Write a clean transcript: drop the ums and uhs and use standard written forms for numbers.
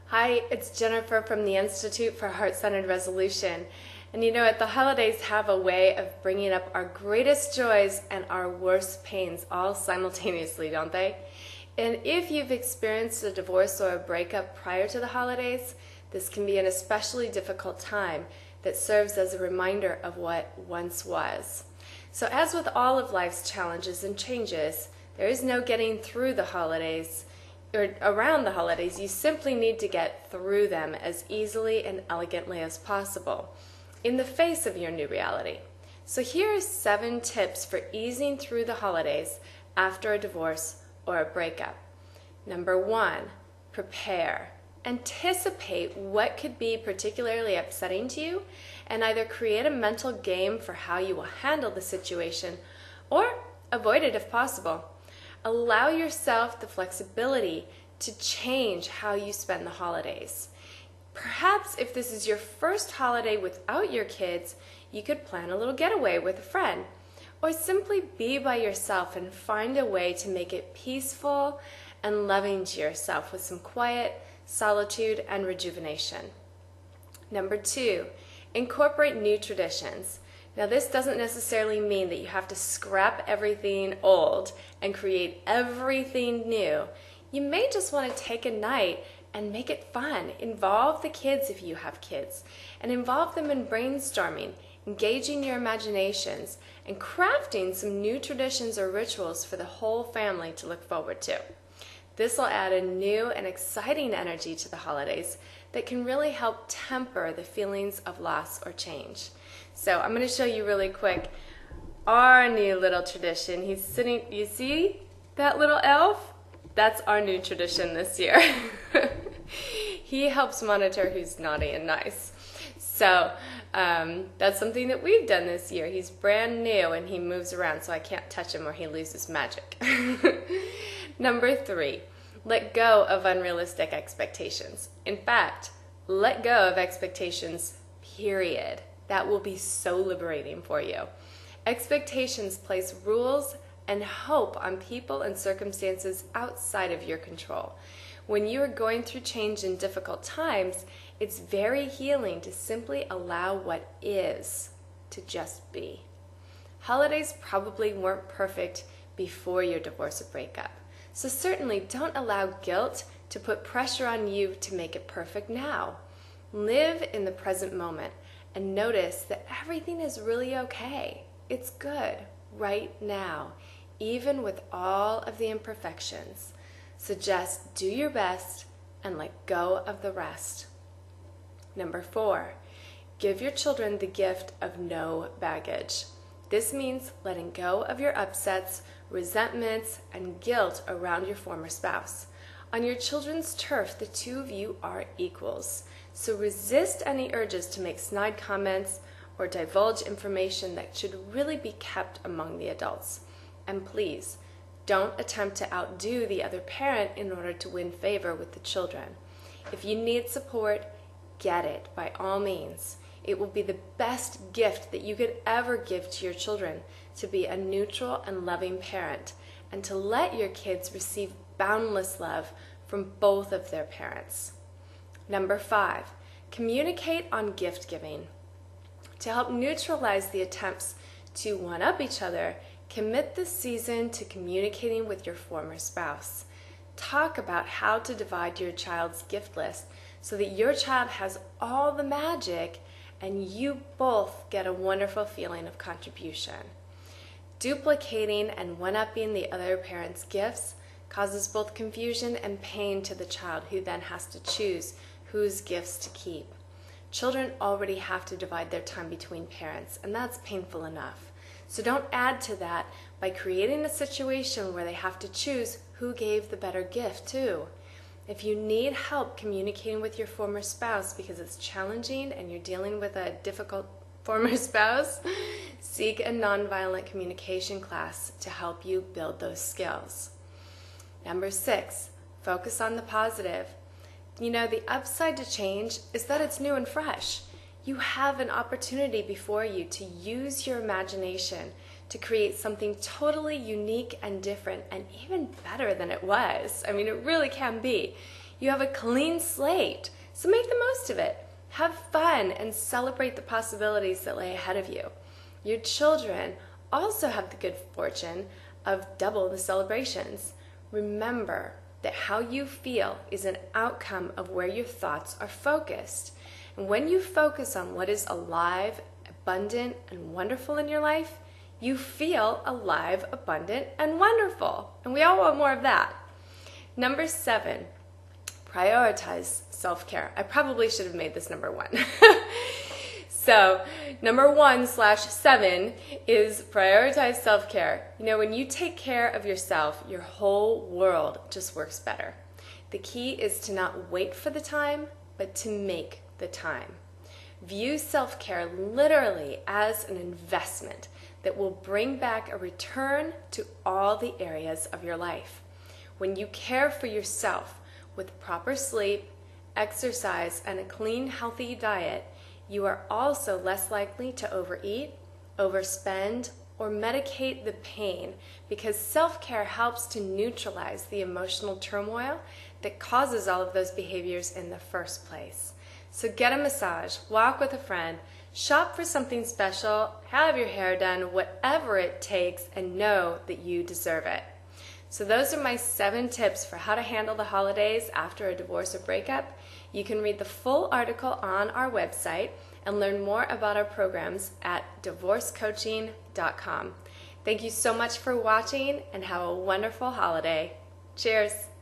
Hi, it's Jennifer from the Institute for Heart-Centered Resolution. And the holidays have a way of bringing up our greatest joys and our worst pains all simultaneously, don't they? And if you've experienced a divorce or a breakup prior to the holidays, this can be an especially difficult time that serves as a reminder of what once was. So as with all of life's challenges and changes, there is no getting through the holidays or around the holidays. You simply need to get through them as easily and elegantly as possible in the face of your new reality. So here are 7 tips for easing through the holidays after a divorce or a breakup. Number 1, prepare. Anticipate what could be particularly upsetting to you and either create a mental game for how you will handle the situation or avoid it if possible. Allow yourself the flexibility to change how you spend the holidays. Perhaps if this is your first holiday without your kids, you could plan a little getaway with a friend, or simply be by yourself and find a way to make it peaceful and loving to yourself with some quiet, solitude, and rejuvenation. Number 2, incorporate new traditions. Now, this doesn't necessarily mean that you have to scrap everything old and create everything new. You may just want to take a night and make it fun. Involve the kids if you have kids, and involve them in brainstorming, engaging your imaginations, and crafting some new traditions or rituals for the whole family to look forward to. This will add a new and exciting energy to the holidays that can really help temper the feelings of loss or change. So I'm going to show you really quick our new little tradition. He's sitting, you see that little elf? That's our new tradition this year. He helps monitor who's naughty and nice. So that's something that we've done this year. He's brand new and he moves around, so I can't touch him or he loses magic. Number 3, let go of unrealistic expectations. In fact, let go of expectations, period. That will be so liberating for you. Expectations place rules and hope on people and circumstances outside of your control. When you are going through change in difficult times, it's very healing to simply allow what is to just be. Holidays probably weren't perfect before your divorce or breakup, so certainly don't allow guilt to put pressure on you to make it perfect now. Live in the present moment and notice that everything is really okay. It's good right now, even with all of the imperfections. So just do your best and let go of the rest. Number 4, give your children the gift of no baggage. This means letting go of your upsets, resentments, and guilt around your former spouse. On your children's turf, the two of you are equals. So resist any urges to make snide comments or divulge information that should really be kept among the adults. And please, don't attempt to outdo the other parent in order to win favor with the children. If you need support, get it by all means. It will be the best gift that you could ever give to your children, to be a neutral and loving parent, and to let your kids receive boundless love from both of their parents. Number 5, communicate on gift giving. To help neutralize the attempts to one-up each other, commit this season to communicating with your former spouse. Talk about how to divide your child's gift list so that your child has all the magic and you both get a wonderful feeling of contribution. Duplicating and one-upping the other parent's gifts causes both confusion and pain to the child, who then has to choose whose gifts to keep. Children already have to divide their time between parents, and that's painful enough. So don't add to that by creating a situation where they have to choose who gave the better gift too. If you need help communicating with your former spouse because it's challenging and you're dealing with a difficult former spouse, seek a nonviolent communication class to help you build those skills. Number 6, focus on the positive. The upside to change is that it's new and fresh. You have an opportunity before you to use your imagination to create something totally unique and different and even better than it was. I mean, it really can be. You have a clean slate, so make the most of it. Have fun and celebrate the possibilities that lay ahead of you. Your children also have the good fortune of double the celebrations. Remember that how you feel is an outcome of where your thoughts are focused. And when you focus on what is alive, abundant, and wonderful in your life, you feel alive, abundant, and wonderful. And we all want more of that. Number 7, prioritize self-care. I probably should have made this number 1. So, number 1/7 is prioritize self-care. You know, when you take care of yourself, your whole world just works better. The key is to not wait for the time, but to make the time. View self-care literally as an investment that will bring back a return to all the areas of your life. When you care for yourself with proper sleep, exercise, and a clean, healthy diet, you are also less likely to overeat, overspend, or medicate the pain, because self-care helps to neutralize the emotional turmoil that causes all of those behaviors in the first place. So get a massage, walk with a friend, shop for something special, have your hair done, whatever it takes, and know that you deserve it. So those are my 7 tips for how to handle the holidays after a divorce or breakup. You can read the full article on our website and learn more about our programs at divorcecoaching.com. Thank you so much for watching and have a wonderful holiday. Cheers.